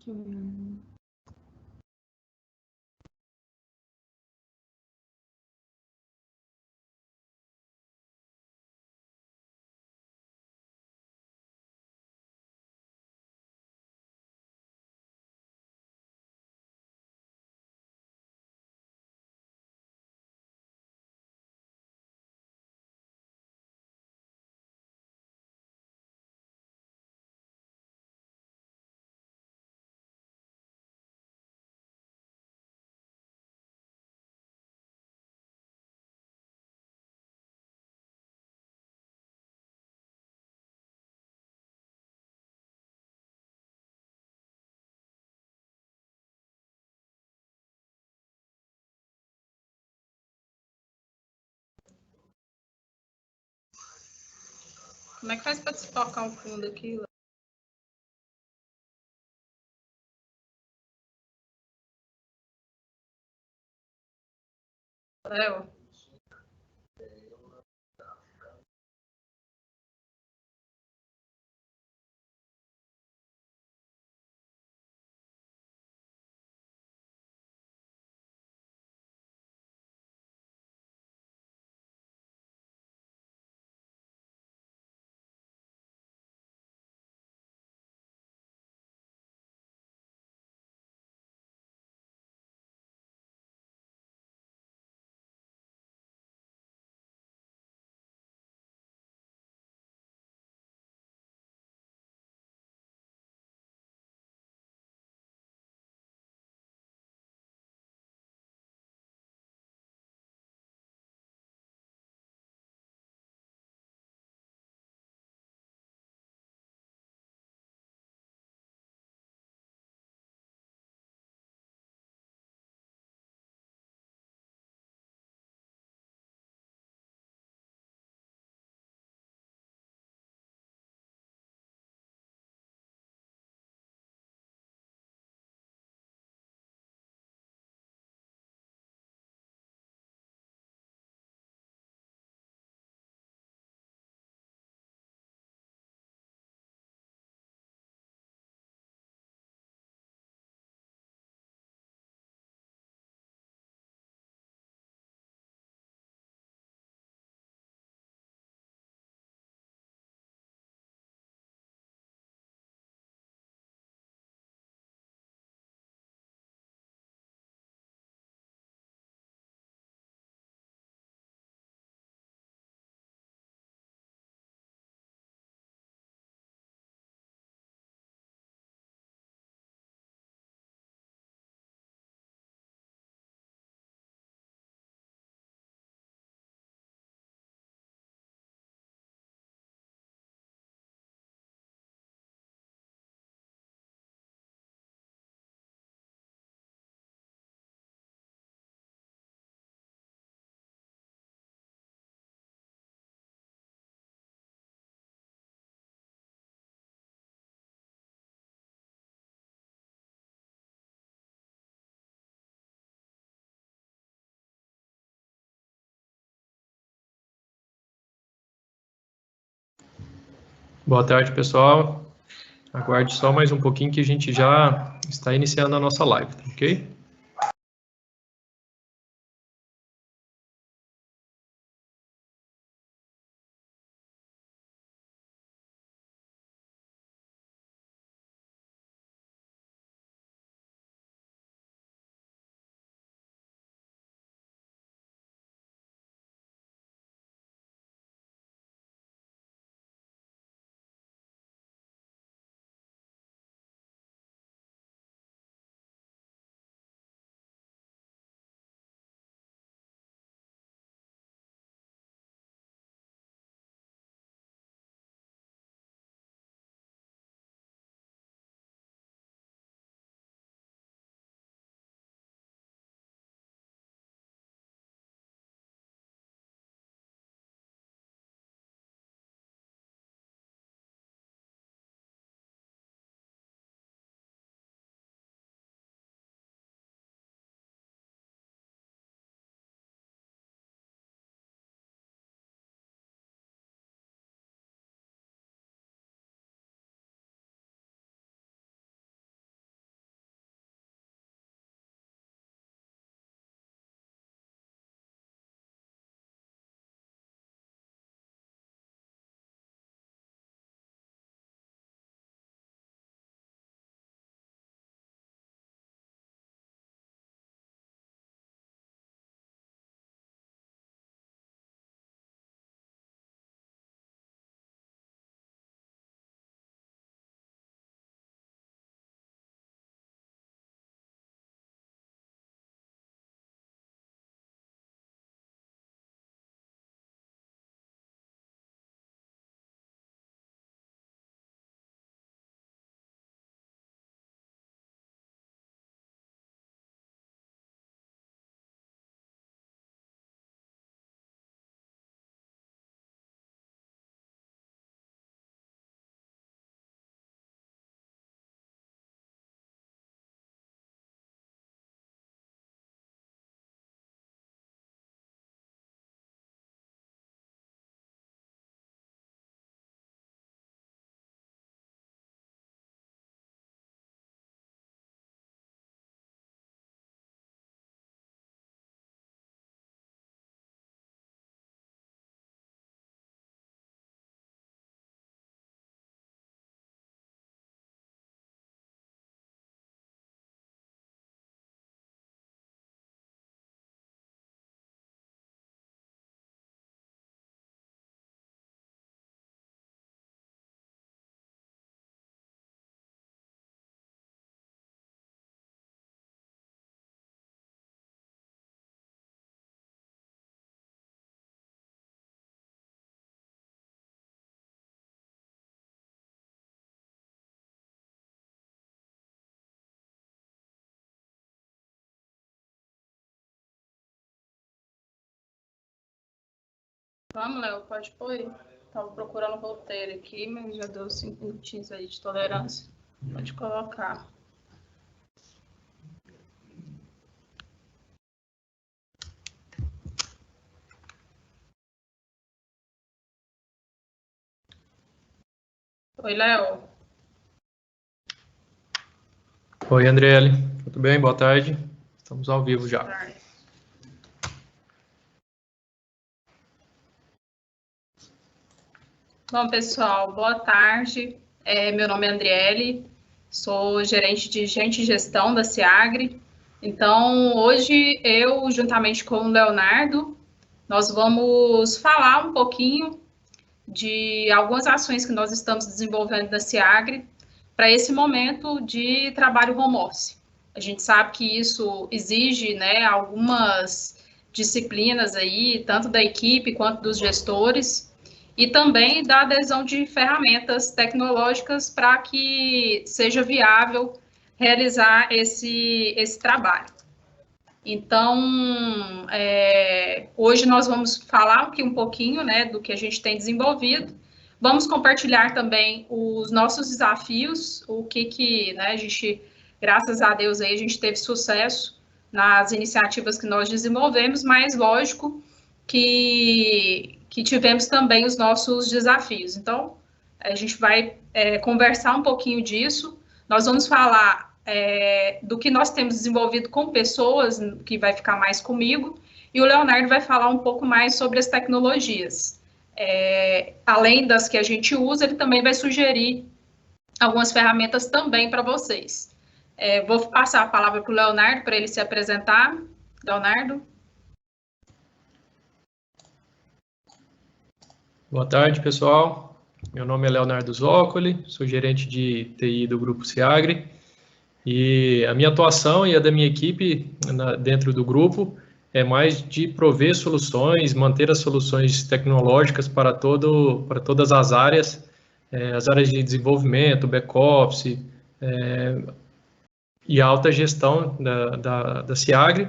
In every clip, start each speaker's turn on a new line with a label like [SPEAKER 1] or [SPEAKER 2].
[SPEAKER 1] Deixa eu ver. Como é que faz para desfocar o fundo aqui? Léo?
[SPEAKER 2] Boa tarde, pessoal. Aguarde só mais um pouquinho que a gente já está iniciando a nossa live, ok?
[SPEAKER 1] Vamos, Léo, pode pôr aí. Estava procurando o roteiro aqui, mas já deu 5 minutinhos aí de tolerância. Pode colocar. Oi, Léo.
[SPEAKER 2] Oi, Andriele. Tudo bem? Boa tarde. Estamos ao vivo já.
[SPEAKER 1] Boa tarde. Bom, pessoal, boa tarde. Meu nome é Andriele, sou gerente de Gente e Gestão da Ciagre. Então, hoje eu, juntamente com o Leonardo, nós vamos falar um pouquinho de algumas ações que nós estamos desenvolvendo na Ciagre para esse momento de trabalho home office. A gente sabe que isso exige, né, algumas disciplinas aí, tanto da equipe quanto dos gestores, e também da adesão de ferramentas tecnológicas para que seja viável realizar esse trabalho. Então, hoje nós vamos falar aqui um pouquinho, né, do que a gente tem desenvolvido. Vamos compartilhar também os nossos desafios, o que né, a gente, graças a Deus, aí a gente teve sucesso nas iniciativas que nós desenvolvemos, mas lógico que tivemos também os nossos desafios. Então, a gente vai conversar um pouquinho disso. Nós vamos falar do que nós temos desenvolvido com pessoas, que vai ficar mais comigo, e o Leonardo vai falar um pouco mais sobre as tecnologias. Além das que a gente usa, ele também vai sugerir algumas ferramentas também para vocês. Vou passar a palavra para o Leonardo, para ele se apresentar. Leonardo?
[SPEAKER 2] Boa tarde, pessoal. Meu nome é Leonardo Zoccoli, sou gerente de TI do Grupo Ciagre. E a minha atuação e a da minha equipe dentro do grupo é mais de prover soluções, manter as soluções tecnológicas para todas as áreas de desenvolvimento, back-office e alta gestão da Ciagre.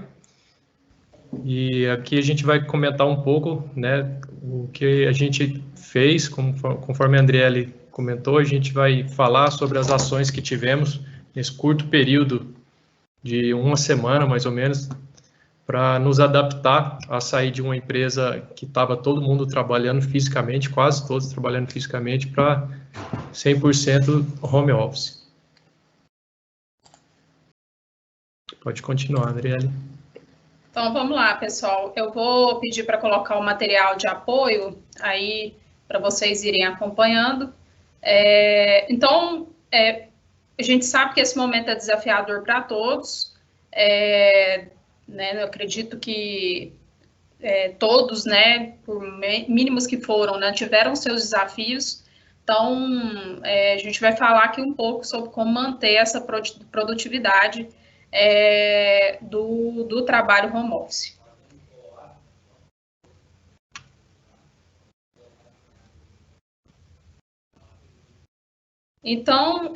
[SPEAKER 2] E aqui a gente vai comentar um pouco, né, o que a gente fez, conforme a Andriele comentou, a gente vai falar sobre as ações que tivemos nesse curto período de uma semana, mais ou menos, para nos adaptar a sair de uma empresa que estava todo mundo trabalhando fisicamente, quase todos trabalhando fisicamente, para 100% home office. Pode continuar, Andriele.
[SPEAKER 1] Então, vamos lá, pessoal. Eu vou pedir para colocar o material de apoio aí para vocês irem acompanhando. Então, a gente sabe que esse momento é desafiador para todos. Né, eu acredito que todos, né, por mínimos que foram, né, tiveram seus desafios. Então, a gente vai falar aqui um pouco sobre como manter essa produtividade do trabalho home office. Então,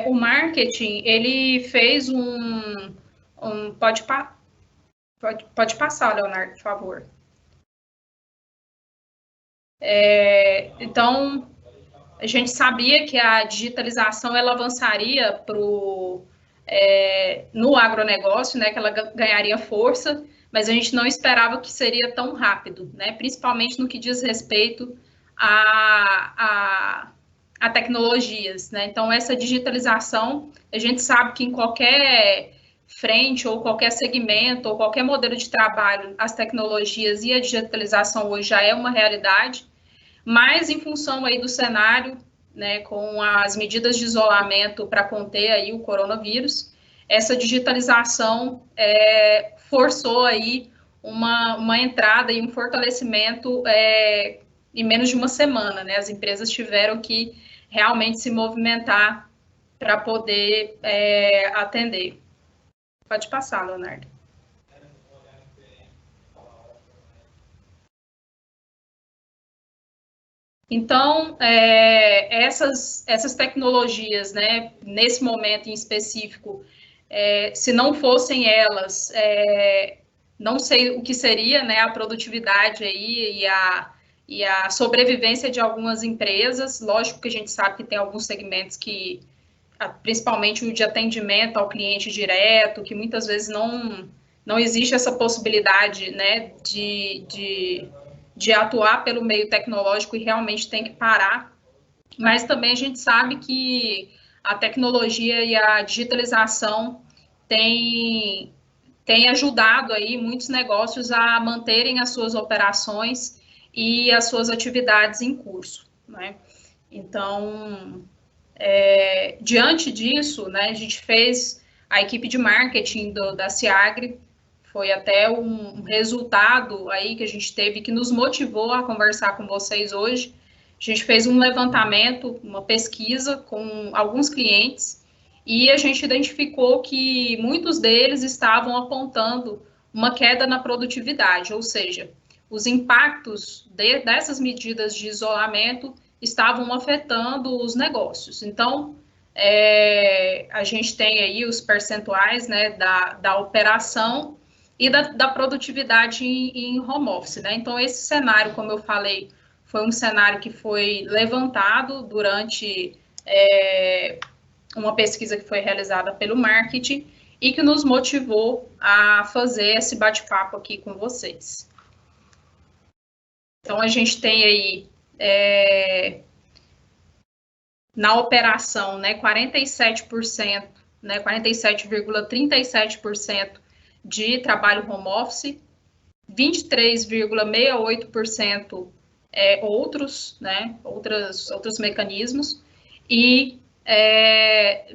[SPEAKER 1] o marketing, ele fez pode passar, Leonardo, por favor. Então, a gente sabia que a digitalização ela avançaria no agronegócio, né, que ela ganharia força, mas a gente não esperava que seria tão rápido, né, principalmente no que diz respeito a tecnologias, né? Então, essa digitalização, a gente sabe que em qualquer frente ou qualquer segmento ou qualquer modelo de trabalho, as tecnologias e a digitalização hoje já é uma realidade, mas em função aí do cenário, né, com as medidas de isolamento para conter aí o coronavírus, essa digitalização forçou aí uma entrada e um fortalecimento em menos de uma semana, né? As empresas tiveram que realmente se movimentar para poder atender. Pode passar, Leonardo. Então, essas tecnologias, né, nesse momento em específico, se não fossem elas, não sei o que seria, né, a produtividade aí e a sobrevivência de algumas empresas. Lógico que a gente sabe que tem alguns segmentos que, principalmente o de atendimento ao cliente direto, que muitas vezes não existe essa possibilidade, né, de atuar pelo meio tecnológico e realmente tem que parar. Mas também a gente sabe que a tecnologia e a digitalização tem ajudado aí muitos negócios a manterem as suas operações e as suas atividades em curso, né? Então, diante disso, né, a gente fez a equipe de marketing da SEAGRE, foi até um resultado aí que a gente teve que nos motivou a conversar com vocês hoje. A gente fez um levantamento, uma pesquisa com alguns clientes e a gente identificou que muitos deles estavam apontando uma queda na produtividade, ou seja, os impactos dessas medidas de isolamento estavam afetando os negócios. Então, a gente tem aí os percentuais, né, da operação e da produtividade em home office, né? Então, esse cenário, como eu falei, foi um cenário que foi levantado durante uma pesquisa que foi realizada pelo marketing e que nos motivou a fazer esse bate-papo aqui com vocês. Então, a gente tem aí, na operação, né, 47%, né, 47,37% de trabalho home office, 23,68% outros, né, outros mecanismos, e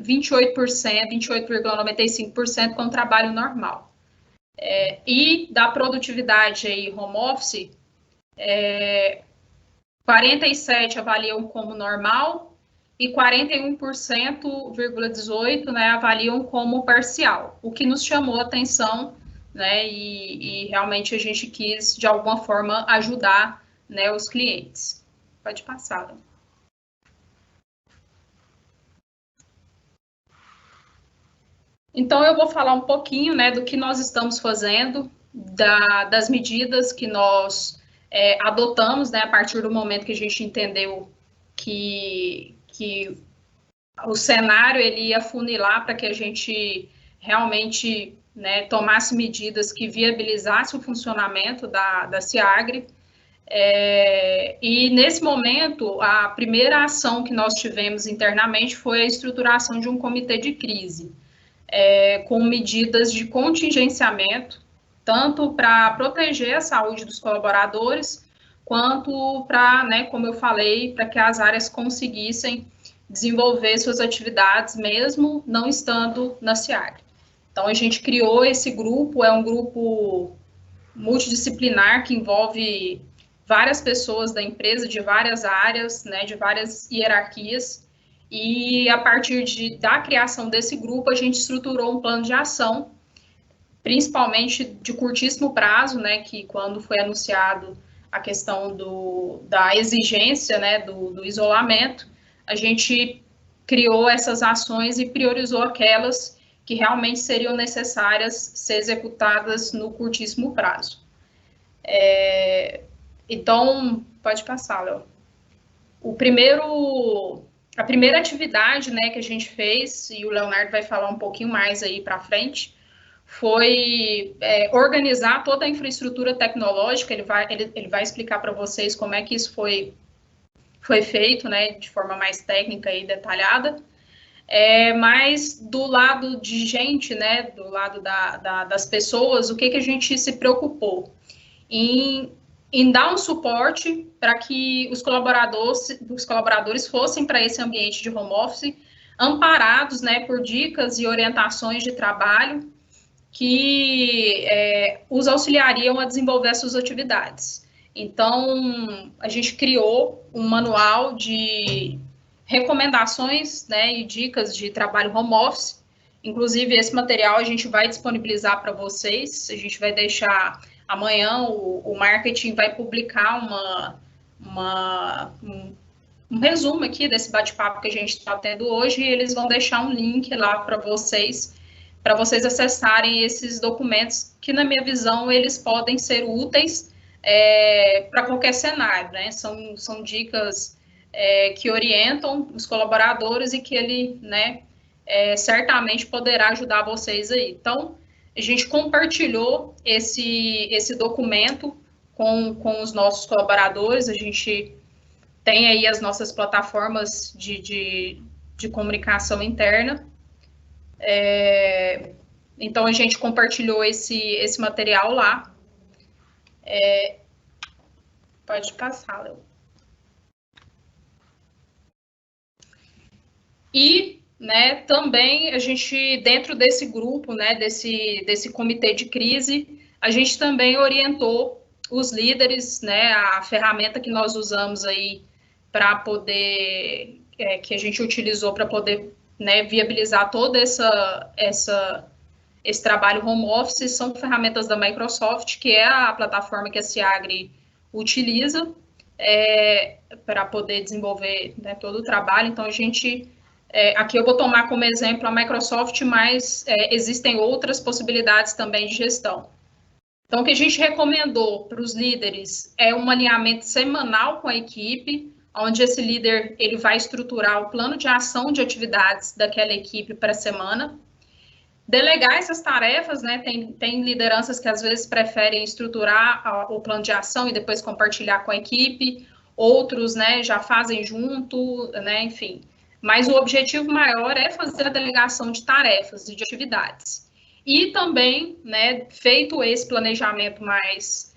[SPEAKER 1] 28,95% com trabalho normal. E da produtividade aí, home office, 47% avaliam como normal e 41,18%, né, avaliam como parcial, o que nos chamou a atenção, né, e realmente a gente quis, de alguma forma, ajudar, né, os clientes. Pode passar. Então, eu vou falar um pouquinho, né, do que nós estamos fazendo, das medidas que nós adotamos, né, a partir do momento que a gente entendeu que o cenário ele ia funilar para que a gente realmente, né, tomasse medidas que viabilizassem o funcionamento da SEAGRE. E nesse momento, a primeira ação que nós tivemos internamente foi a estruturação de um comitê de crise, com medidas de contingenciamento, tanto para proteger a saúde dos colaboradores, quanto para, né, como eu falei, para que as áreas conseguissem desenvolver suas atividades, mesmo não estando na SEAGRE. Então, a gente criou esse grupo, é um grupo multidisciplinar que envolve várias pessoas da empresa, de várias áreas, né, de várias hierarquias, e a partir da criação desse grupo, a gente estruturou um plano de ação, principalmente de curtíssimo prazo, né, que quando foi anunciado a questão da exigência, né, do isolamento, a gente criou essas ações e priorizou aquelas que realmente seriam necessárias ser executadas no curtíssimo prazo. Então, pode passar, Léo. A primeira atividade, né, que a gente fez, e o Leonardo vai falar um pouquinho mais aí para frente, foi organizar toda a infraestrutura tecnológica. Ele vai explicar para vocês como é que isso foi feito, né, de forma mais técnica e detalhada. Mas do lado de gente, né, do lado das pessoas, o que a gente se preocupou? Em dar um suporte para que os colaboradores fossem para esse ambiente de home office, amparados, né, por dicas e orientações de trabalho que os auxiliariam a desenvolver as suas atividades. Então, a gente criou um manual de recomendações, né, e dicas de trabalho home office. Inclusive, esse material a gente vai disponibilizar para vocês, a gente vai deixar amanhã, o marketing vai publicar um resumo aqui desse bate-papo que a gente está tendo hoje, e eles vão deixar um link lá para vocês acessarem esses documentos, que na minha visão eles podem ser úteis para qualquer cenário, né? São dicas que orientam os colaboradores e que ele, né, certamente poderá ajudar vocês aí. Então, a gente compartilhou esse documento com os nossos colaboradores, a gente tem aí as nossas plataformas de comunicação interna. Então, a gente compartilhou esse material lá. Pode passar, Léo. E, né, também a gente, dentro desse grupo, né, desse comitê de crise, a gente também orientou os líderes, né, a ferramenta que nós usamos aí para poder, que a gente utilizou para poder, né, viabilizar todo esse trabalho home office, são ferramentas da Microsoft, que é a plataforma que a SEAGRE utiliza para poder desenvolver, né, todo o trabalho. Então, a gente, aqui eu vou tomar como exemplo a Microsoft, mas existem outras possibilidades também de gestão. Então, o que a gente recomendou para os líderes é um alinhamento semanal com a equipe, onde esse líder ele vai estruturar o plano de ação de atividades daquela equipe para a semana. Delegar essas tarefas, né? Tem lideranças que às vezes preferem estruturar o plano de ação e depois compartilhar com a equipe, outros, né, já fazem junto, né, enfim. Mas o objetivo maior é fazer a delegação de tarefas e de atividades. E também, né, feito esse planejamento mais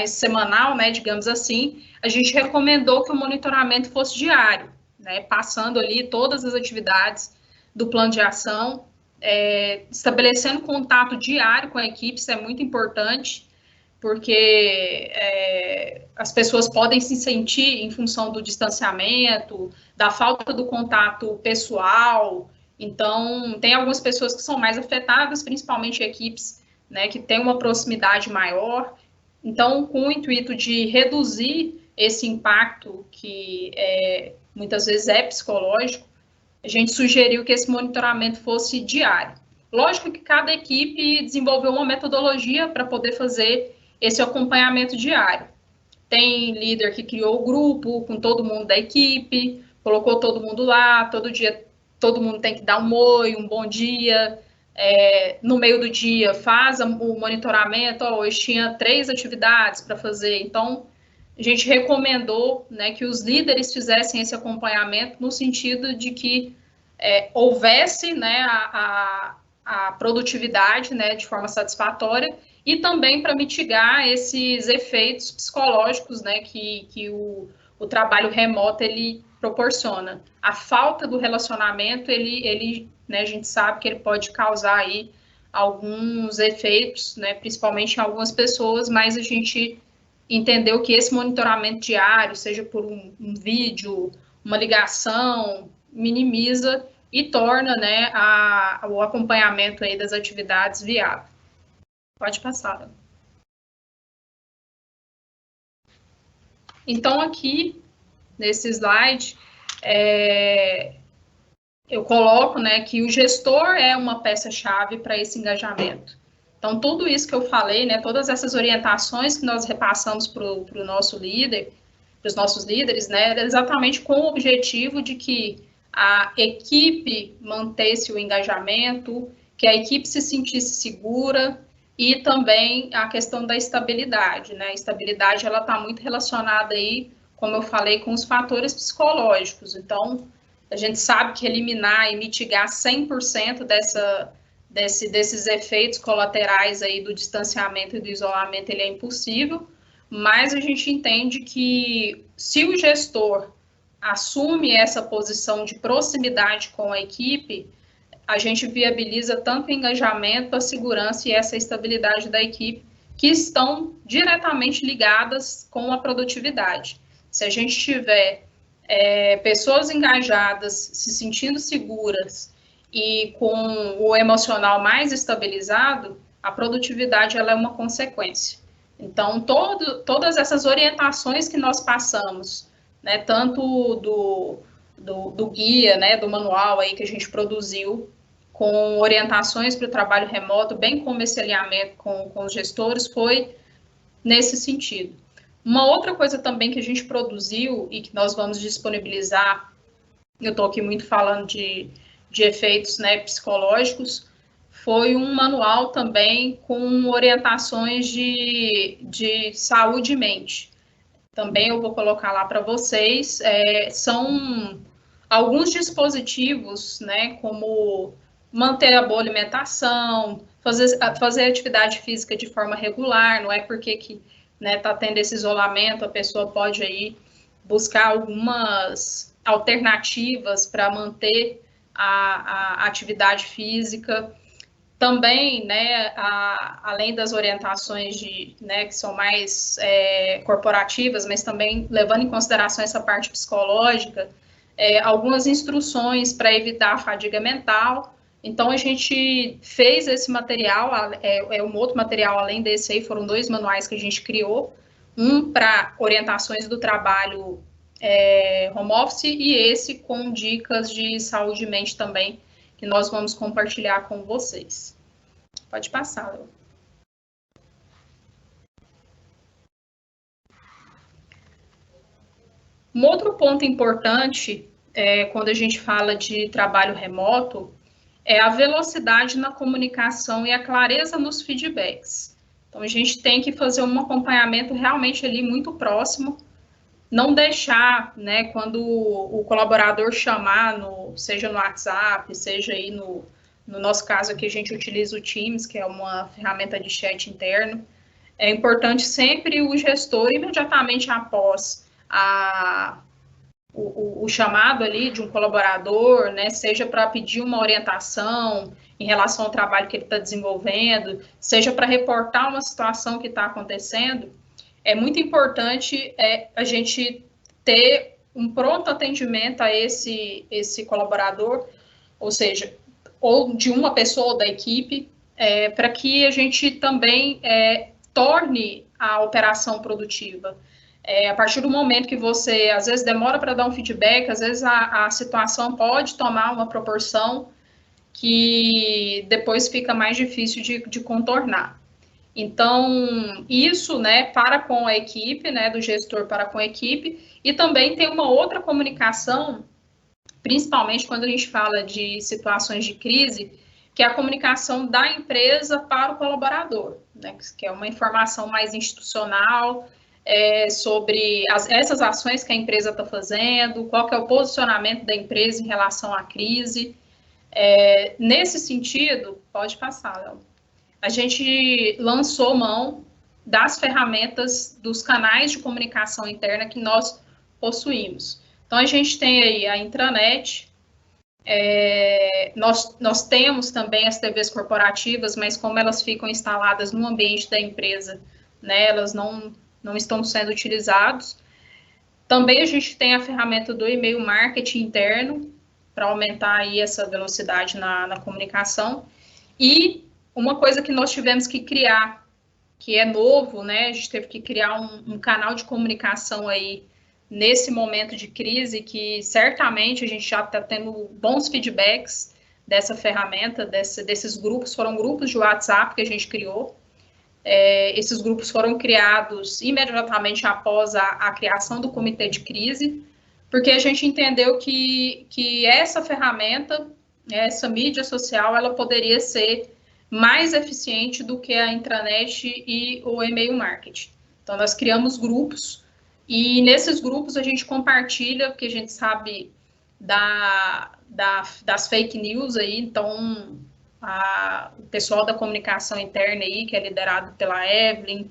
[SPEAKER 1] semanal, né, digamos assim, a gente recomendou que o monitoramento fosse diário, né, passando ali todas as atividades do plano de ação, estabelecendo contato diário com a equipe, isso é muito importante, porque as pessoas podem se sentir, em função do distanciamento, da falta do contato pessoal. Então, tem algumas pessoas que são mais afetadas, principalmente equipes, né, que têm uma proximidade maior. Então, com o intuito de reduzir esse impacto, que muitas vezes é psicológico, a gente sugeriu que esse monitoramento fosse diário. Lógico que cada equipe desenvolveu uma metodologia para poder fazer esse acompanhamento diário. Tem líder que criou o grupo com todo mundo da equipe, colocou todo mundo lá, todo dia todo mundo tem que dar um oi, um bom dia, no meio do dia faz o monitoramento, hoje tinha 3 atividades para fazer, então a gente recomendou, né, que os líderes fizessem esse acompanhamento no sentido de que houvesse, né, a produtividade, né, de forma satisfatória, e também para mitigar esses efeitos psicológicos, né, que o trabalho remoto ele proporciona. A falta do relacionamento, ele, né, a gente sabe que ele pode causar aí alguns efeitos, né, principalmente em algumas pessoas, mas a gente entendeu que esse monitoramento diário, seja por um vídeo, uma ligação, minimiza e torna, né, o acompanhamento aí das atividades viável. Pode passar. Então, aqui, nesse slide, eu coloco, né, que o gestor é uma peça-chave para esse engajamento. Então, tudo isso que eu falei, né, todas essas orientações que nós repassamos para o nosso líder, para os nossos líderes, né, era exatamente com o objetivo de que a equipe mantesse o engajamento, que a equipe se sentisse segura, e também a questão da estabilidade, né? A estabilidade, ela está muito relacionada aí, como eu falei, com os fatores psicológicos. Então, a gente sabe que eliminar e mitigar 100% desses efeitos colaterais aí do distanciamento e do isolamento, ele é impossível, mas a gente entende que se o gestor assume essa posição de proximidade com a equipe, a gente viabiliza tanto o engajamento, a segurança e essa estabilidade da equipe, que estão diretamente ligadas com a produtividade. Se a gente tiver pessoas engajadas, se sentindo seguras e com o emocional mais estabilizado, a produtividade ela é uma consequência. Então, todas essas orientações que nós passamos, né, tanto do guia, né, do manual aí que a gente produziu, com orientações para o trabalho remoto, bem como esse alinhamento com os gestores, foi nesse sentido. Uma outra coisa também que a gente produziu e que nós vamos disponibilizar, eu estou aqui muito falando de efeitos, né, psicológicos, foi um manual também com orientações de saúde e mente. Também eu vou colocar lá para vocês. São alguns dispositivos, né, como manter a boa alimentação, fazer atividade física de forma regular, não é porque que, né, tá tendo esse isolamento, a pessoa pode aí buscar algumas alternativas para manter a atividade física. Também, né, além das orientações né, que são mais corporativas, mas também levando em consideração essa parte psicológica, algumas instruções para evitar a fadiga mental. Então, a gente fez esse material, um outro material além desse aí, foram 2 manuais que a gente criou, um para orientações do trabalho home office e esse com dicas de saúde e mente também, que nós vamos compartilhar com vocês. Pode passar, Léo. Um outro ponto importante, quando a gente fala de trabalho remoto, é a velocidade na comunicação e a clareza nos feedbacks. Então, a gente tem que fazer um acompanhamento realmente ali muito próximo, não deixar, né, quando o colaborador chamar, seja no WhatsApp, seja aí no nosso caso aqui, a gente utiliza o Teams, que é uma ferramenta de chat interno. É importante sempre o gestor, imediatamente após o chamado ali de um colaborador, né, seja para pedir uma orientação em relação ao trabalho que ele está desenvolvendo, seja para reportar uma situação que está acontecendo, é muito importante a gente ter um pronto atendimento a esse colaborador, ou seja, ou de uma pessoa ou da equipe, para que a gente também torne a operação produtiva. A partir do momento que você, às vezes, demora para dar um feedback, às vezes a situação pode tomar uma proporção que depois fica mais difícil de contornar. Então, isso, né, para com a equipe, né, do gestor para com a equipe, e também tem uma outra comunicação, principalmente quando a gente fala de situações de crise, que é a comunicação da empresa para o colaborador, né, que é uma informação mais institucional, sobre essas ações que a empresa está fazendo, qual que é o posicionamento da empresa em relação à crise. Nesse sentido, pode passar, Léo. A gente lançou mão das ferramentas, dos canais de comunicação interna que nós possuímos. Então, a gente tem aí a intranet, nós temos também as TVs corporativas, mas como elas ficam instaladas no ambiente da empresa, né, elas não estão sendo utilizadas. Também a gente tem a ferramenta do e-mail marketing interno, para aumentar aí essa velocidade na comunicação. E uma coisa que nós tivemos que criar, que é novo, né, a gente teve que criar um canal de comunicação aí nesse momento de crise, que certamente a gente já está tendo bons feedbacks dessa ferramenta, desses grupos, foram grupos de WhatsApp que a gente criou. Esses grupos foram criados imediatamente após a criação do comitê de crise, porque a gente entendeu que essa ferramenta, essa mídia social, ela poderia ser mais eficiente do que a intranet e o e-mail marketing. Então, nós criamos grupos, e nesses grupos a gente compartilha, porque a gente sabe das fake news aí, então o pessoal da comunicação interna aí, que é liderado pela Evelyn,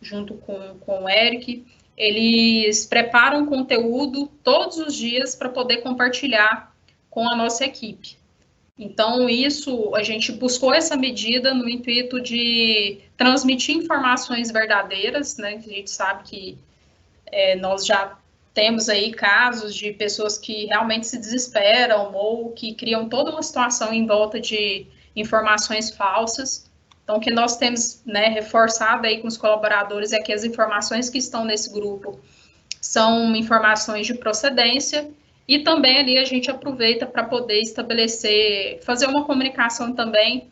[SPEAKER 1] junto com o Eric, eles preparam conteúdo todos os dias para poder compartilhar com a nossa equipe. Então, a gente buscou essa medida no intuito de transmitir informações verdadeiras, né? A gente sabe que nós já temos aí casos de pessoas que realmente se desesperam ou que criam toda uma situação em volta de informações falsas. Então, o que nós temos, né, reforçado aí com os colaboradores é que as informações que estão nesse grupo são informações de procedência E também ali a gente aproveita para poder estabelecer, fazer uma comunicação também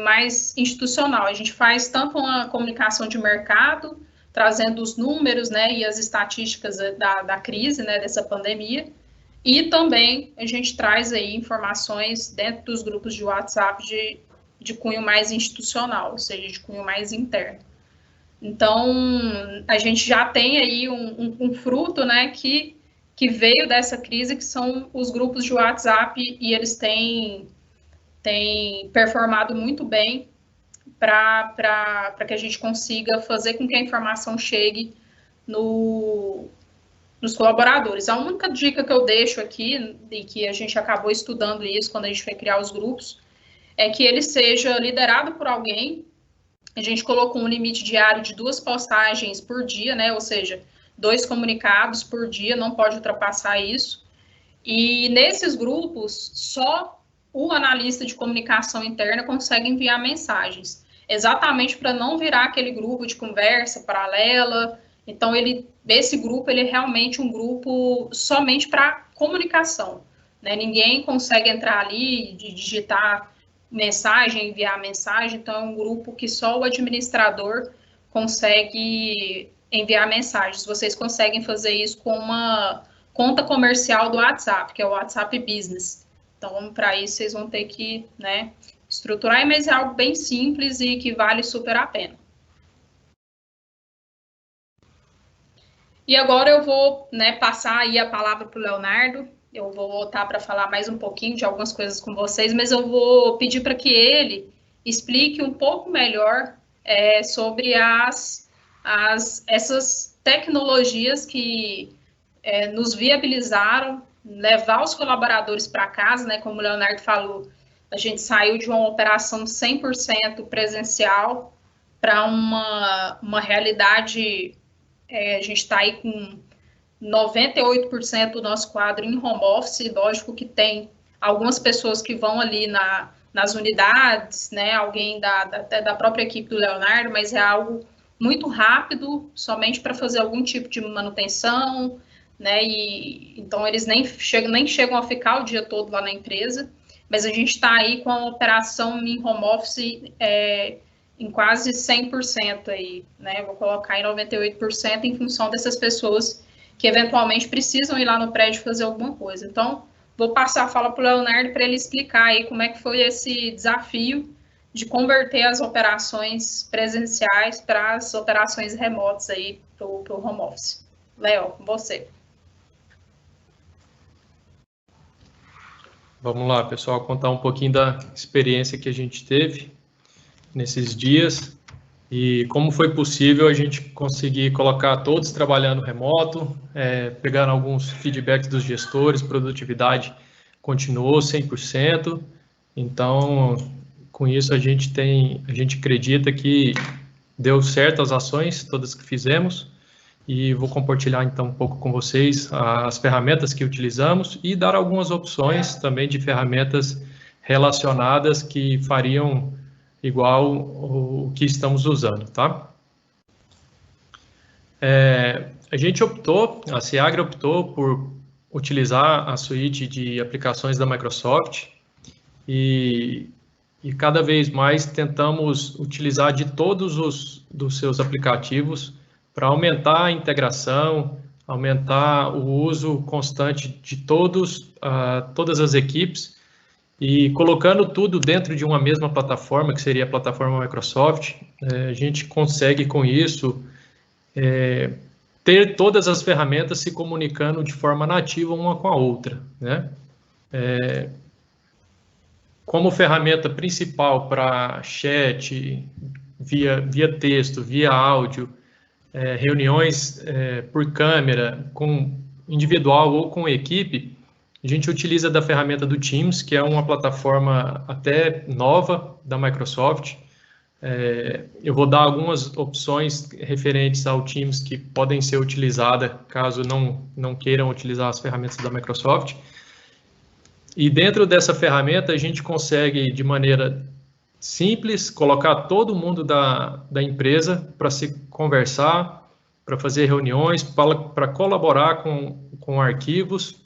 [SPEAKER 1] mais institucional. A gente faz tanto uma comunicação de mercado, trazendo os números, né, e as estatísticas da crise, né, dessa pandemia, e também a gente traz aí informações dentro dos grupos de WhatsApp de cunho mais institucional, ou seja, de cunho mais interno. Então, a gente já tem aí um fruto, né, que veio dessa crise, que são os grupos de WhatsApp, e eles têm performado muito bem para que a gente consiga fazer com que a informação chegue nos colaboradores. A única dica que eu deixo aqui, e que a gente acabou estudando isso quando a gente foi criar os grupos, é que ele seja liderado por alguém. A gente colocou um limite diário de 2 postagens por dia, né? Ou seja, 2 comunicados por dia, não pode ultrapassar isso. E nesses grupos, só o analista de comunicação interna consegue enviar mensagens, exatamente para não virar aquele grupo de conversa paralela. Então, esse grupo ele é realmente um grupo somente para comunicação, né? Ninguém consegue entrar ali, digitar mensagem, enviar mensagem. Então, é um grupo que só o administrador consegue enviar mensagens. Vocês conseguem fazer isso com uma conta comercial do WhatsApp, que é o WhatsApp Business. Então, para isso, vocês vão ter que, né, estruturar, mas é algo bem simples e que vale super a pena. E agora eu vou, né, passar aí a palavra para o Leonardo. Eu vou voltar para falar mais um pouquinho de algumas coisas com vocês, mas eu vou pedir para que ele explique um pouco melhor sobre essas tecnologias que nos viabilizaram levar os colaboradores para casa, né? Como o Leonardo falou, a gente saiu de uma operação 100% presencial para uma realidade, a gente está aí com 98% do nosso quadro em home office. Lógico que tem algumas pessoas que vão ali nas unidades, né? Alguém da própria equipe do Leonardo, mas é algo muito rápido, somente para fazer algum tipo de manutenção, né? E então eles nem chegam a ficar o dia todo lá na empresa, mas a gente está aí com a operação em home office em quase 100% aí, né? Vou colocar em 98% em função dessas pessoas que eventualmente precisam ir lá no prédio fazer alguma coisa. Então, vou passar a fala para o Leonardo para ele explicar aí como é que foi esse desafio de converter as operações presenciais para as operações remotas aí para o home office. Léo, com você.
[SPEAKER 2] Vamos lá, pessoal, contar um pouquinho da experiência que a gente teve nesses dias e como foi possível a gente conseguir colocar todos trabalhando remoto, pegar alguns feedbacks dos gestores, produtividade continuou 100%, então com isso a gente acredita que deu certo as ações todas que fizemos e vou compartilhar então um pouco com vocês as ferramentas que utilizamos e dar algumas opções também de ferramentas relacionadas que fariam igual o que estamos usando, tá? A Seagre optou por utilizar a suíte de aplicações da Microsoft e cada vez mais tentamos utilizar de todos dos seus aplicativos para aumentar a integração, aumentar o uso constante de todas as equipes e colocando tudo dentro de uma mesma plataforma, que seria a plataforma Microsoft, a gente consegue com isso ter todas as ferramentas se comunicando de forma nativa uma com a outra, né? Como ferramenta principal para chat, via texto, via áudio, reuniões por câmera, com individual ou com equipe, a gente utiliza da ferramenta do Teams, que é uma plataforma até nova da Microsoft. Eu vou dar algumas opções referentes ao Teams que podem ser utilizadas caso não queiram utilizar as ferramentas da Microsoft. E dentro dessa ferramenta a gente consegue, de maneira simples, colocar todo mundo da empresa para se conversar, para fazer reuniões, para colaborar com arquivos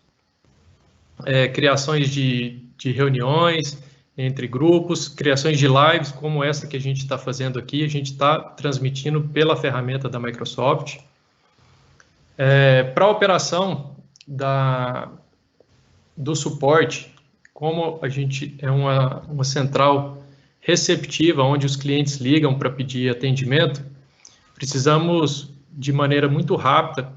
[SPEAKER 2] criações de reuniões entre grupos, criações de lives, como essa que a gente está fazendo aqui, a gente está transmitindo pela ferramenta da Microsoft. Para a operação do suporte, como a gente é uma central receptiva, onde os clientes ligam para pedir atendimento, precisamos, de maneira muito rápida,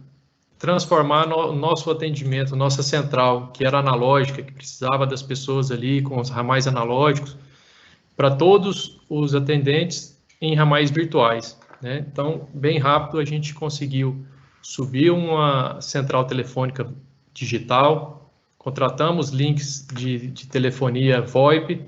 [SPEAKER 2] transformar nosso atendimento, nossa central, que era analógica, que precisava das pessoas ali com os ramais analógicos, para todos os atendentes em ramais virtuais, né? Então, bem rápido, a gente conseguiu subir uma central telefônica digital, contratamos links de telefonia VoIP,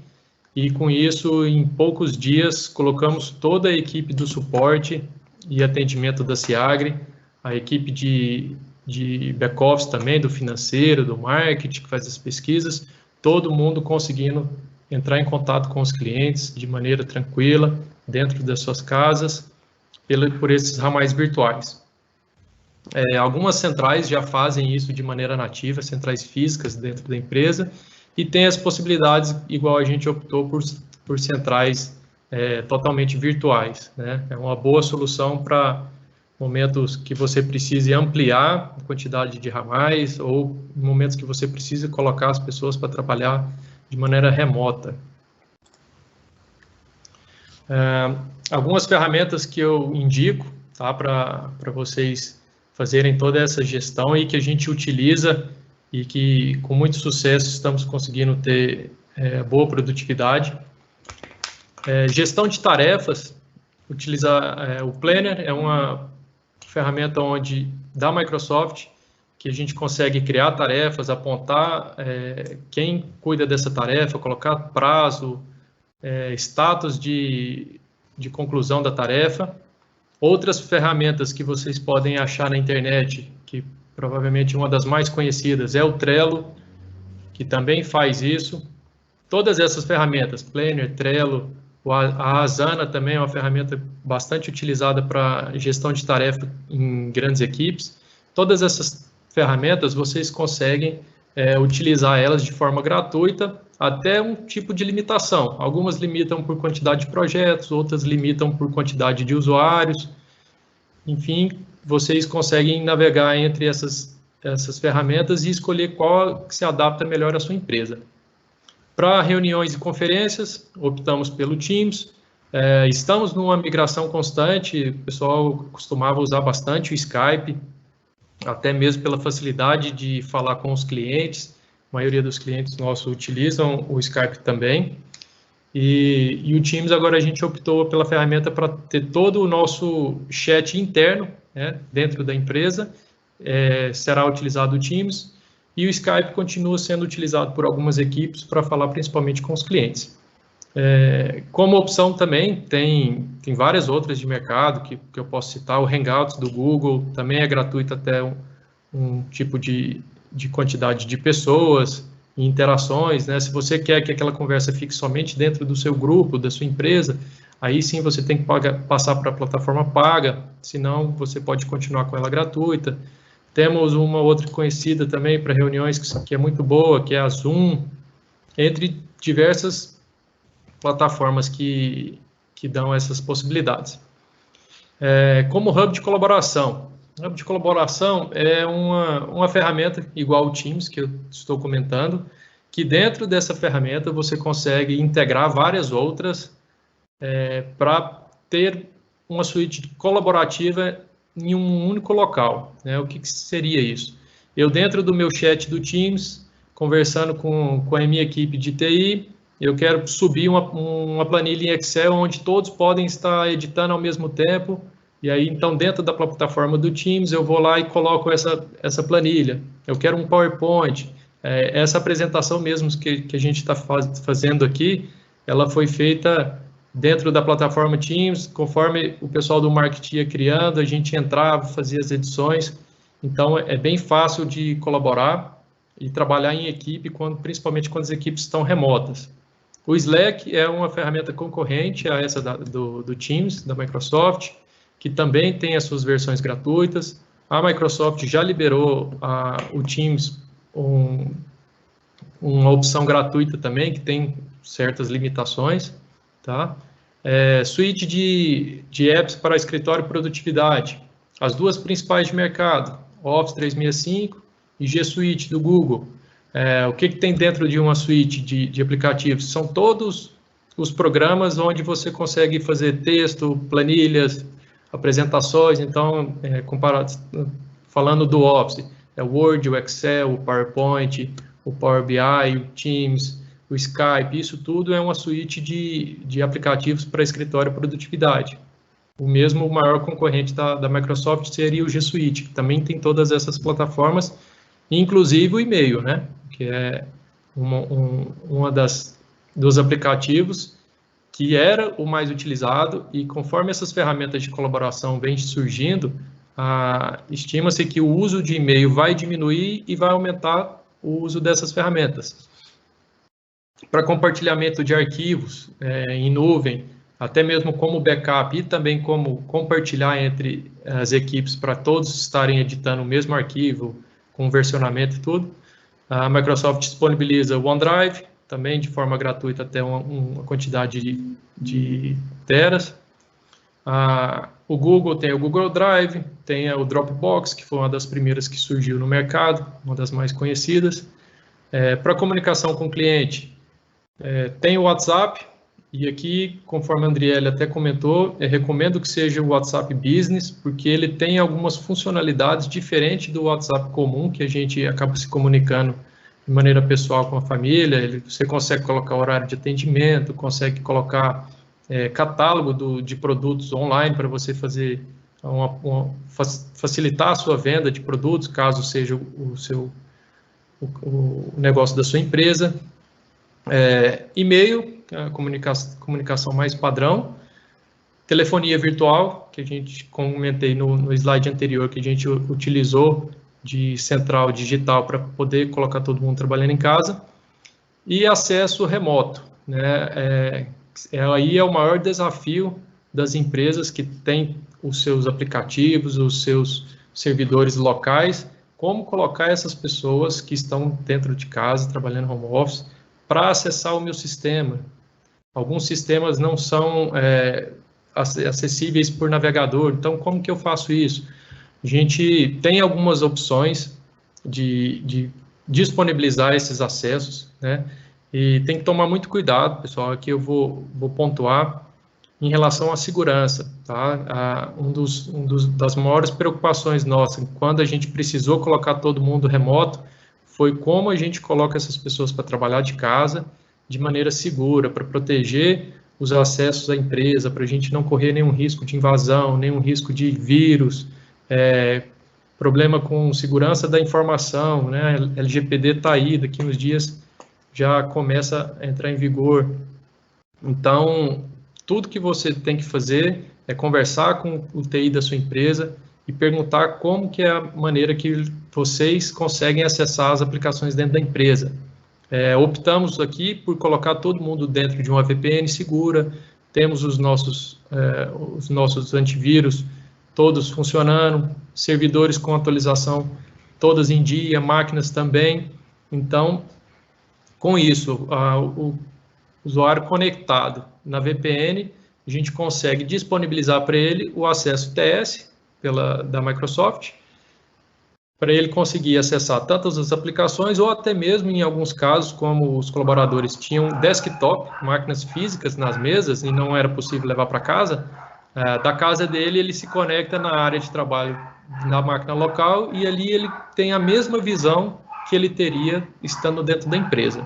[SPEAKER 2] e com isso, em poucos dias, colocamos toda a equipe do suporte e atendimento da Siagre, a equipe de back-office também, do financeiro, do marketing, que faz as pesquisas, todo mundo conseguindo entrar em contato com os clientes de maneira tranquila, dentro das suas casas, por esses ramais virtuais. Algumas centrais já fazem isso de maneira nativa, centrais físicas dentro da empresa, e tem as possibilidades, igual a gente optou por centrais totalmente virtuais, né? É uma boa solução para momentos que você precise ampliar a quantidade de ramais ou momentos que você precise colocar as pessoas para trabalhar de maneira remota. Algumas ferramentas que eu indico, tá, para vocês fazerem toda essa gestão e que a gente utiliza e que com muito sucesso estamos conseguindo ter boa produtividade. Gestão de tarefas, utilizar o Planner é uma ferramenta da Microsoft, que a gente consegue criar tarefas, apontar quem cuida dessa tarefa, colocar prazo, status de conclusão da tarefa. Outras ferramentas que vocês podem achar na internet, que provavelmente uma das mais conhecidas é o Trello, que também faz isso. Todas essas ferramentas, Planner, Trello, a Asana também é uma ferramenta bastante utilizada para gestão de tarefa em grandes equipes. Todas essas ferramentas vocês conseguem utilizar elas de forma gratuita até um tipo de limitação. Algumas limitam por quantidade de projetos, outras limitam por quantidade de usuários. Enfim, vocês conseguem navegar entre essas ferramentas e escolher qual que se adapta melhor à sua empresa. Para reuniões e conferências, optamos pelo Teams. Estamos numa migração constante, o pessoal costumava usar bastante o Skype, até mesmo pela facilidade de falar com os clientes. A maioria dos clientes nossos utilizam o Skype também. E o Teams, agora a gente optou pela ferramenta para ter todo o nosso chat interno, né, dentro da empresa. Será utilizado o Teams. E o Skype continua sendo utilizado por algumas equipes para falar principalmente com os clientes. Como opção também, tem várias outras de mercado que eu posso citar. O Hangouts do Google também é gratuito até um tipo de quantidade de pessoas e interações, né? Se você quer que aquela conversa fique somente dentro do seu grupo, da sua empresa, aí sim você tem que passar para a plataforma paga, senão você pode continuar com ela gratuita. Temos uma outra conhecida também para reuniões que é muito boa, que é a Zoom, entre diversas plataformas que dão essas possibilidades. Como hub de colaboração. O hub de colaboração é uma ferramenta igual ao Teams, que eu estou comentando, que dentro dessa ferramenta você consegue integrar várias outras para ter uma suíte colaborativa em um único local, né? O que seria isso? Eu, dentro do meu chat do Teams, conversando com a minha equipe de TI, eu quero subir uma planilha em Excel onde todos podem estar editando ao mesmo tempo, e aí, então, dentro da plataforma do Teams, eu vou lá e coloco essa planilha. Eu quero um PowerPoint. Essa apresentação mesmo que a gente está fazendo aqui, ela foi feita dentro da plataforma Teams, conforme o pessoal do marketing ia criando, a gente entrava, fazia as edições. Então, é bem fácil de colaborar e trabalhar em equipe, principalmente quando as equipes estão remotas. O Slack é uma ferramenta concorrente a essa do Teams, da Microsoft, que também tem as suas versões gratuitas. A Microsoft já liberou o Teams uma opção gratuita também, que tem certas limitações, tá? Suite de apps para escritório e produtividade. As duas principais de mercado, Office 365 e G Suite do Google. O que tem dentro de uma suite de aplicativos? São todos os programas onde você consegue fazer texto, planilhas, apresentações. Então, falando do Office, o Word, o Excel, o PowerPoint, o Power BI, o Teams, o Skype, isso tudo é uma suite de aplicativos para escritório e produtividade. O maior concorrente da Microsoft seria o G Suite, que também tem todas essas plataformas, inclusive o e-mail, né? Que é uma dos aplicativos que era o mais utilizado, e conforme essas ferramentas de colaboração vêm surgindo, estima-se que o uso de e-mail vai diminuir e vai aumentar o uso dessas ferramentas. Para compartilhamento de arquivos em nuvem, até mesmo como backup e também como compartilhar entre as equipes para todos estarem editando o mesmo arquivo, com versionamento e tudo. A Microsoft disponibiliza o OneDrive, também de forma gratuita até uma quantidade de teras. O Google tem o Google Drive, tem o Dropbox, que foi uma das primeiras que surgiu no mercado, uma das mais conhecidas. Para comunicação com o cliente, tem o WhatsApp, e aqui, conforme a Andriele até comentou, recomendo que seja o WhatsApp Business, porque ele tem algumas funcionalidades diferentes do WhatsApp comum, que a gente acaba se comunicando de maneira pessoal com a família. Você consegue colocar horário de atendimento, consegue colocar catálogo de produtos online para você fazer facilitar a sua venda de produtos, caso seja o negócio da sua empresa. E-mail, a comunicação mais padrão. Telefonia virtual, que a gente comentei no slide anterior, que a gente utilizou de central digital para poder colocar todo mundo trabalhando em casa. E acesso remoto, né? Aí é o maior desafio das empresas que têm os seus aplicativos, os seus servidores locais, como colocar essas pessoas que estão dentro de casa, trabalhando home office, para acessar o meu sistema. Alguns sistemas não são acessíveis por navegador, então como que eu faço isso? A gente tem algumas opções de disponibilizar esses acessos, né? E tem que tomar muito cuidado, pessoal. Aqui eu vou pontuar em relação à segurança, tá? Das maiores preocupações nossas, quando a gente precisou colocar todo mundo remoto, foi como a gente coloca essas pessoas para trabalhar de casa de maneira segura, para proteger os acessos à empresa, para a gente não correr nenhum risco de invasão, nenhum risco de vírus, problema com segurança da informação, né? LGPD está aí, daqui uns dias já começa a entrar em vigor. Então, tudo que você tem que fazer é conversar com o TI da sua empresa e perguntar como que é a maneira que vocês conseguem acessar as aplicações dentro da empresa. Optamos aqui por colocar todo mundo dentro de uma VPN segura, temos os nossos antivírus todos funcionando, servidores com atualização todas em dia, máquinas também. Então, com isso, o usuário conectado na VPN, a gente consegue disponibilizar para ele o acesso TS da Microsoft, para ele conseguir acessar tantas as aplicações, ou até mesmo em alguns casos, como os colaboradores tinham desktop, máquinas físicas nas mesas, e não era possível levar para casa, da casa dele ele se conecta na área de trabalho na máquina local, e ali ele tem a mesma visão que ele teria estando dentro da empresa.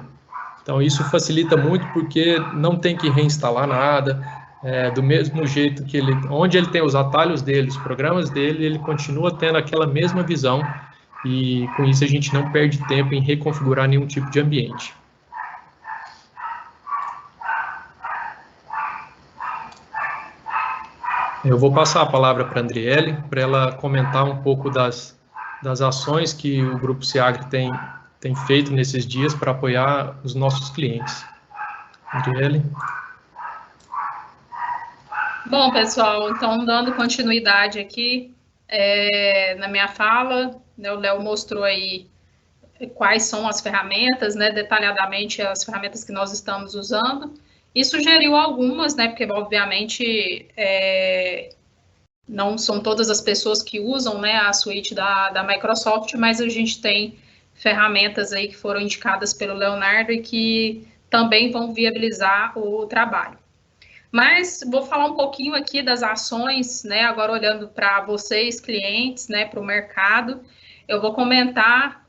[SPEAKER 2] Então isso facilita muito, porque não tem que reinstalar nada, do mesmo jeito que onde ele tem os atalhos dele, os programas dele, ele continua tendo aquela mesma visão, e com isso a gente não perde tempo em reconfigurar nenhum tipo de ambiente. Eu vou passar a palavra para a Andriele, para ela comentar um pouco das ações que o Grupo SEAGRE tem feito nesses dias para apoiar os nossos clientes. Andriele.
[SPEAKER 1] Bom, pessoal, então, dando continuidade aqui na minha fala, né, o Léo mostrou aí quais são as ferramentas, né, detalhadamente as ferramentas que nós estamos usando, e sugeriu algumas, né, porque obviamente não são todas as pessoas que usam, né, a suíte da Microsoft, mas a gente tem ferramentas aí que foram indicadas pelo Leonardo e que também vão viabilizar o trabalho. Mas vou falar um pouquinho aqui das ações, né, agora olhando para vocês, clientes, né, para o mercado, eu vou comentar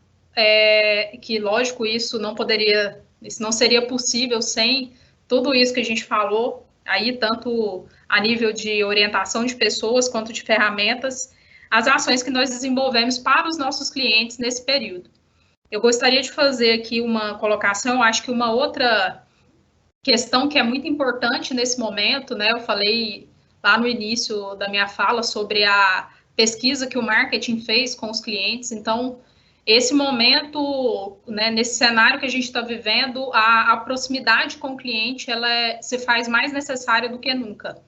[SPEAKER 1] que, lógico, isso não seria possível sem tudo isso que a gente falou, aí tanto a nível de orientação de pessoas quanto de ferramentas, as ações que nós desenvolvemos para os nossos clientes nesse período. Eu gostaria de fazer aqui uma colocação, eu acho que uma outra questão que é muito importante nesse momento, né, eu falei lá no início da minha fala sobre a pesquisa que o marketing fez com os clientes, então esse momento, né, nesse cenário que a gente está vivendo, a proximidade com o cliente, ela se faz mais necessária do que nunca.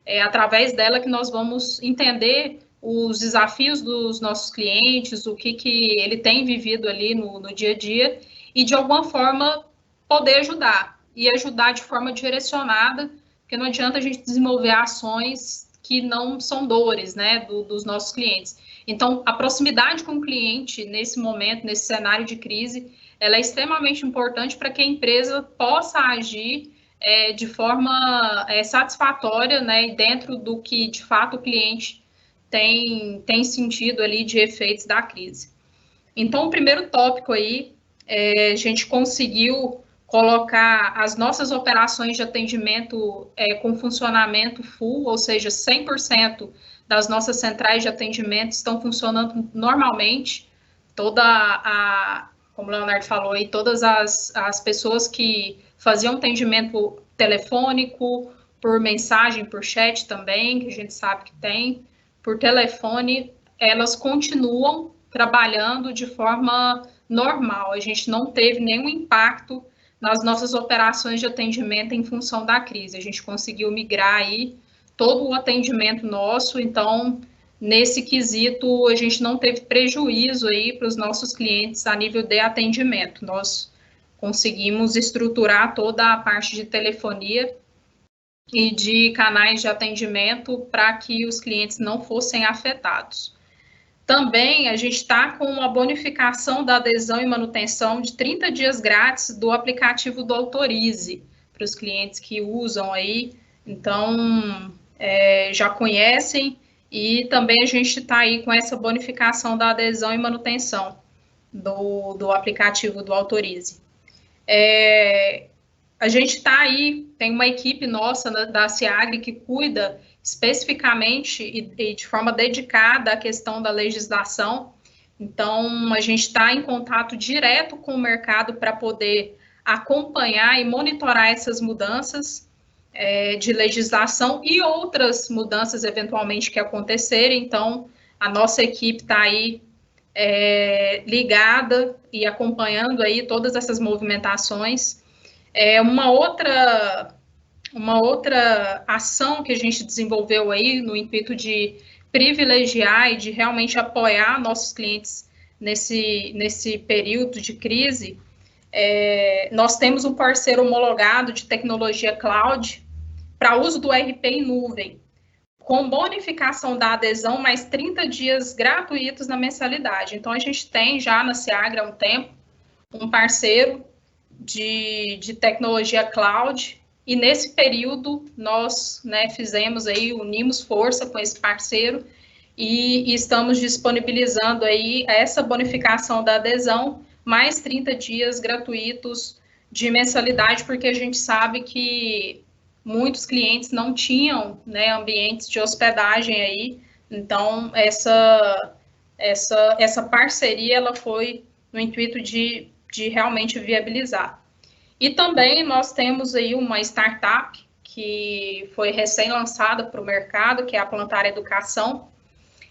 [SPEAKER 1] É através dela que nós vamos entender os desafios dos nossos clientes, o que ele tem vivido ali no dia a dia, e de alguma forma poder ajudar, e ajudar de forma direcionada, porque não adianta a gente desenvolver ações que não são dores, né, dos nossos clientes. Então, a proximidade com o cliente nesse momento, nesse cenário de crise, ela é extremamente importante para que a empresa possa agir de forma satisfatória, né, e dentro do que, de fato, o cliente tem sentido ali de efeitos da crise. Então, o primeiro tópico aí, a gente conseguiu colocar as nossas operações de atendimento com funcionamento full, ou seja, 100% das nossas centrais de atendimento estão funcionando normalmente. Como o Leonardo falou, aí, todas as pessoas que faziam atendimento telefônico, por mensagem, por chat também, que a gente sabe que tem, por telefone, elas continuam trabalhando de forma normal. A gente não teve nenhum impacto nas nossas operações de atendimento em função da crise. A gente conseguiu migrar aí todo o atendimento nosso, então, nesse quesito, a gente não teve prejuízo aí para os nossos clientes a nível de atendimento. Nós conseguimos estruturar toda a parte de telefonia e de canais de atendimento para que os clientes não fossem afetados. Também a gente está com uma bonificação da adesão e manutenção de 30 dias grátis do aplicativo do Autorize, para os clientes que usam aí, então já conhecem, e também a gente está aí com essa bonificação da adesão e manutenção do aplicativo do Autorize. A gente está aí, tem uma equipe nossa da SEAGRE que cuida especificamente e de forma dedicada à questão da legislação. Então, a gente está em contato direto com o mercado para poder acompanhar e monitorar essas mudanças de legislação e outras mudanças eventualmente que acontecerem. Então, a nossa equipe está aí ligada e acompanhando aí todas essas movimentações. Uma outra ação que a gente desenvolveu aí no intuito de privilegiar e de realmente apoiar nossos clientes nesse período de crise, nós temos um parceiro homologado de tecnologia cloud para uso do ERP em nuvem, com bonificação da adesão, mais 30 dias gratuitos na mensalidade. Então, a gente tem já na SEAGRE há um tempo um parceiro de tecnologia cloud, e nesse período nós fizemos aí, unimos força com esse parceiro e estamos disponibilizando aí essa bonificação da adesão, mais 30 dias gratuitos de mensalidade, porque a gente sabe que muitos clientes não tinham ambientes de hospedagem aí, então essa parceria ela foi no intuito de realmente viabilizar. E também nós temos aí uma startup que foi recém-lançada para o mercado, que é a Plantar Educação.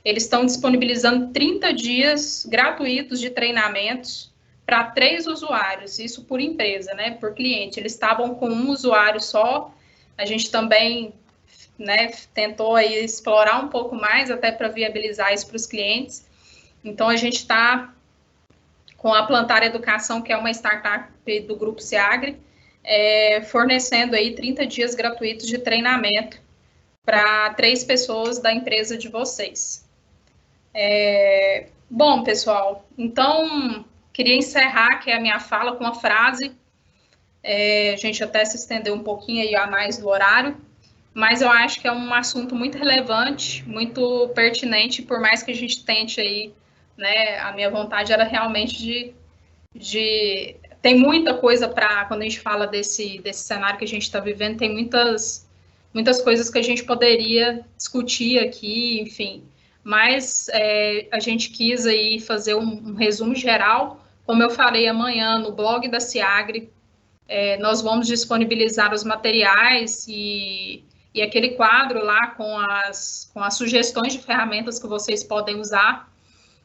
[SPEAKER 1] Eles estão disponibilizando 30 dias gratuitos de treinamentos para 3 usuários, isso por empresa, por cliente. Eles estavam com um usuário só, a gente também tentou aí explorar um pouco mais, até para viabilizar isso para os clientes. Então, a gente está com a Plantar Educação, que é uma startup do Grupo Seagre, fornecendo aí 30 dias gratuitos de treinamento para 3 pessoas da empresa de vocês. Bom, pessoal, então, queria encerrar aqui a minha fala com uma frase, a gente até se estendeu um pouquinho aí a mais do horário, mas eu acho que é um assunto muito relevante, muito pertinente, por mais que a gente tente aí, né, a minha vontade era realmente tem muita coisa para, quando a gente fala desse cenário que a gente está vivendo, tem muitas coisas que a gente poderia discutir aqui, enfim, mas a gente quis aí fazer um resumo geral. Como eu falei, amanhã no blog da Seagre, nós vamos disponibilizar os materiais e aquele quadro lá com as sugestões de ferramentas que vocês podem usar,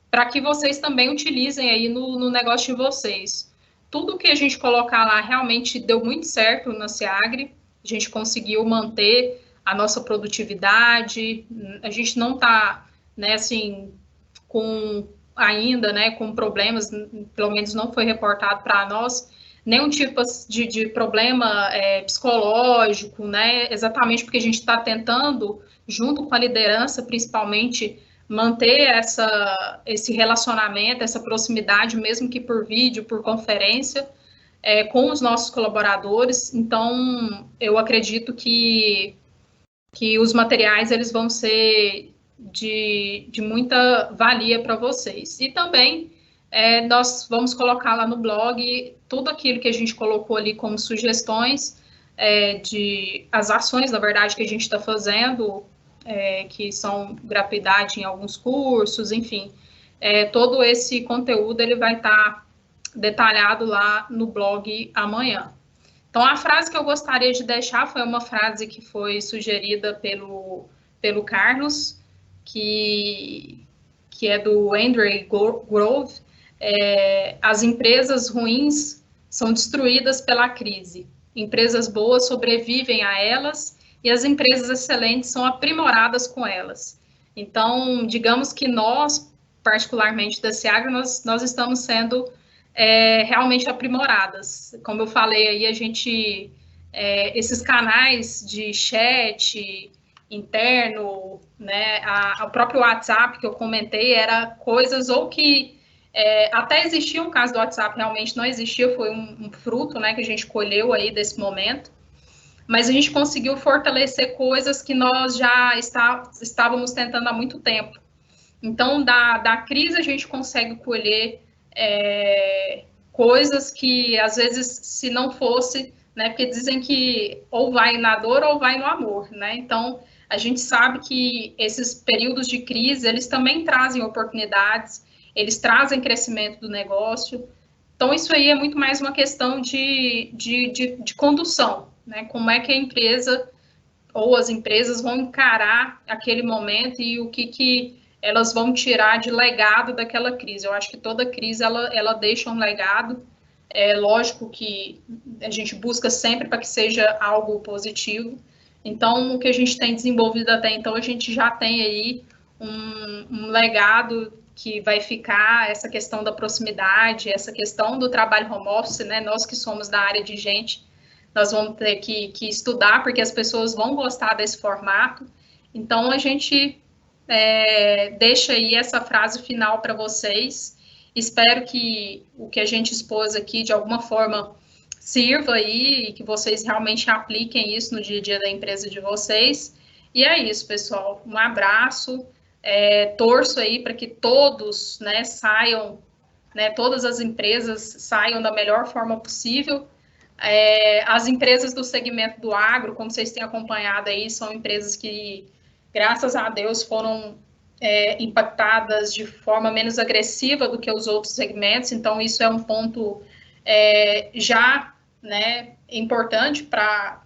[SPEAKER 1] para que vocês também utilizem aí no negócio de vocês. Tudo que a gente colocar lá realmente deu muito certo na Seagre, a gente conseguiu manter a nossa produtividade, a gente não está, né, assim, com problemas, pelo menos não foi reportado para nós, nenhum tipo de problema psicológico, né, exatamente porque a gente está tentando, junto com a liderança, principalmente, manter esse relacionamento, essa proximidade, mesmo que por vídeo, por conferência, com os nossos colaboradores. Então, eu acredito que os materiais eles vão ser de muita valia para vocês. E também nós vamos colocar lá no blog tudo aquilo que a gente colocou ali como sugestões, as ações, na verdade, que a gente está fazendo, que são gratuidade em alguns cursos, enfim, todo esse conteúdo ele vai estar detalhado lá no blog amanhã. Então, a frase que eu gostaria de deixar foi uma frase que foi sugerida pelo Carlos, que é do Andrew Grove. As empresas ruins são destruídas pela crise. Empresas boas sobrevivem a elas e as empresas excelentes são aprimoradas com elas. Então, digamos que nós, particularmente da Seagre, nós estamos sendo realmente aprimoradas. Como eu falei aí, a gente, esses canais de chat interno, né, o próprio WhatsApp que eu comentei, era coisas ou que até existia um caso do WhatsApp, realmente não existia, foi um fruto, né, que a gente colheu aí desse momento, mas a gente conseguiu fortalecer coisas que nós já estávamos tentando há muito tempo. Então, da crise a gente consegue colher coisas que, às vezes, se não fosse, né, porque dizem que ou vai na dor ou vai no amor, né, então, a gente sabe que esses períodos de crise, eles também trazem oportunidades, eles trazem crescimento do negócio, então, isso aí é muito mais uma questão de condução, né, como é que a empresa ou as empresas vão encarar aquele momento e o que elas vão tirar de legado daquela crise. Eu acho que toda crise, ela deixa um legado. É lógico que a gente busca sempre para que seja algo positivo. Então, o que a gente tem desenvolvido até então, a gente já tem aí um legado que vai ficar, essa questão da proximidade, essa questão do trabalho home office, né? Nós que somos da área de gente, nós vamos ter que estudar, porque as pessoas vão gostar desse formato. Então, a gente deixa aí essa frase final para vocês. Espero que o que a gente expôs aqui, de alguma forma, sirva aí e que vocês realmente apliquem isso no dia a dia da empresa de vocês. E é isso, pessoal. Um abraço. Torço aí para que todos, né, saiam, né, todas as empresas saiam da melhor forma possível. As empresas do segmento do agro, como vocês têm acompanhado aí, são empresas que, graças a Deus, foram impactadas de forma menos agressiva do que os outros segmentos, então isso é um ponto já, né, importante para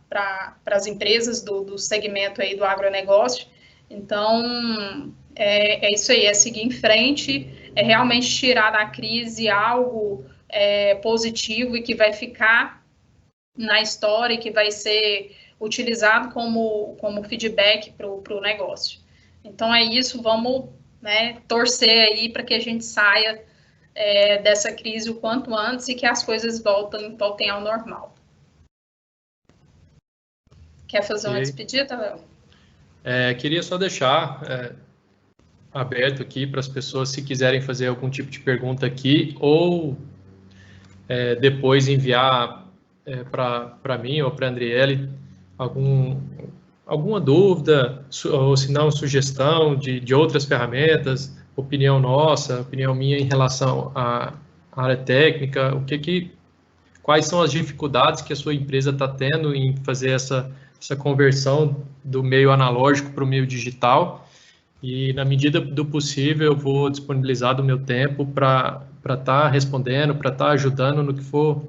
[SPEAKER 1] as empresas do segmento aí do agronegócio. Então, é isso aí, é seguir em frente, é realmente tirar da crise algo positivo e que vai ficar na história e que vai ser utilizado como feedback para o negócio. Então, é isso, vamos, né, torcer aí para que a gente saia dessa crise o quanto antes e que as coisas voltem ao normal. Quer fazer uma despedida, Léo?
[SPEAKER 2] Queria só deixar aberto aqui para as pessoas, se quiserem fazer algum tipo de pergunta aqui, ou depois enviar para mim ou para a Andriele alguma dúvida, ou se não, sugestão de outras ferramentas, opinião nossa, opinião minha em relação à área técnica, quais são as dificuldades que a sua empresa está tendo em fazer essa conversão do meio analógico para o meio digital, e na medida do possível eu vou disponibilizar do meu tempo para estar respondendo, para estar ajudando no que for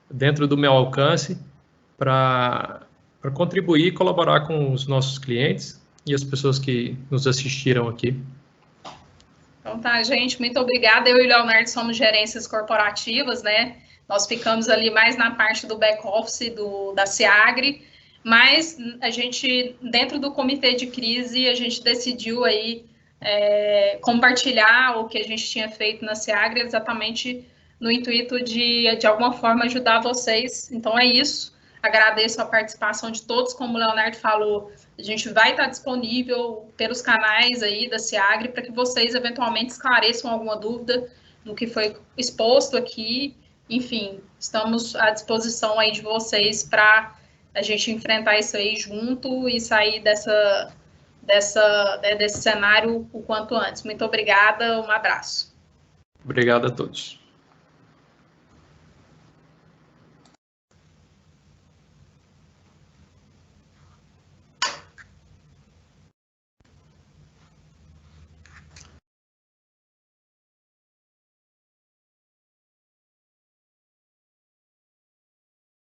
[SPEAKER 2] dentro do meu alcance, para contribuir e colaborar com os nossos clientes e as pessoas que nos assistiram aqui.
[SPEAKER 1] Então tá, gente, muito obrigada. Eu e o Leonardo somos gerências corporativas, né? Nós ficamos ali mais na parte do back-office da SEAGRE, mas a gente, dentro do comitê de crise, a gente decidiu aí compartilhar o que a gente tinha feito na SEAGRE, exatamente no intuito de alguma forma, ajudar vocês. Então, é isso. Agradeço a participação de todos, como o Leonardo falou, a gente vai estar disponível pelos canais aí da SEAGRE para que vocês, eventualmente, esclareçam alguma dúvida no que foi exposto aqui. Enfim, estamos à disposição aí de vocês para a gente enfrentar isso aí junto e sair desse cenário o quanto antes. Muito obrigada, um abraço.
[SPEAKER 2] Obrigado a todos.